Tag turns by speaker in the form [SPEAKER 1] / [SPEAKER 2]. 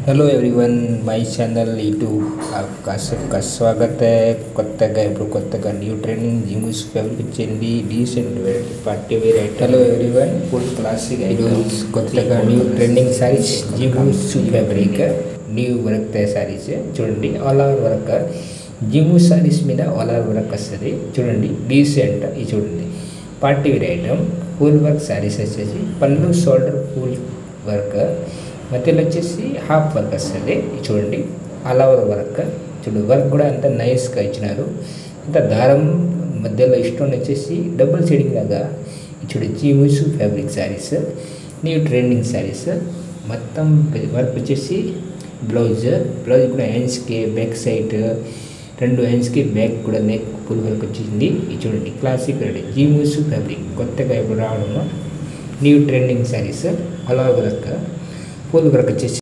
[SPEAKER 1] hello everyone my channel YouTube आपका सबका स्वागत है కొత్తగా ఇప్పుడు కొత్తగా న్యూ ట్రెండింగ్ జీన్స్ ఫ్యాబ్రిక్ వచ్చింది decent party wear item hello everyone full classic items కొత్తగా new trending sarees jeans fabric new work తే సారీస్ చూడండి all over work jeans sarees మీద ఆల్ ఓవర్ వర్క్ వస్తది చూడండి డీసెంట్ ఇది చూడండి party wear item full work sarees వచ్చేసి పళ్ళు షోల్డర్ ఫుల్ వర్క్ మధ్యలో వచ్చేసి హాఫ్ వర్క్ వస్తుంది చూడండి ఆల్ ఓవర్ వర్క్ చూడు వర్క్ కూడా అంత నైస్గా ఇచ్చినారు అంత దారం మధ్యలో స్టోన్ వచ్చేసి డబుల్ షేడింగ్ లాగా చూడు jeans fabric saris new trending saris మొత్తం వర్క్ వచ్చేసి బ్లౌజ్ కూడా హ్యాండ్స్కి బ్యాక్ సైడ్ రెండు హ్యాండ్స్కి బ్యాక్ కూడా నెక్ ఫుల్ వర్క్ వచ్చింది ఇది చూడండి క్లాసిక్ రెడీ జీన్స్ ఫ్యాబ్రిక్ కొత్తగా ఇప్పుడు రావడము new trending saris all over work full work వచ్చేసి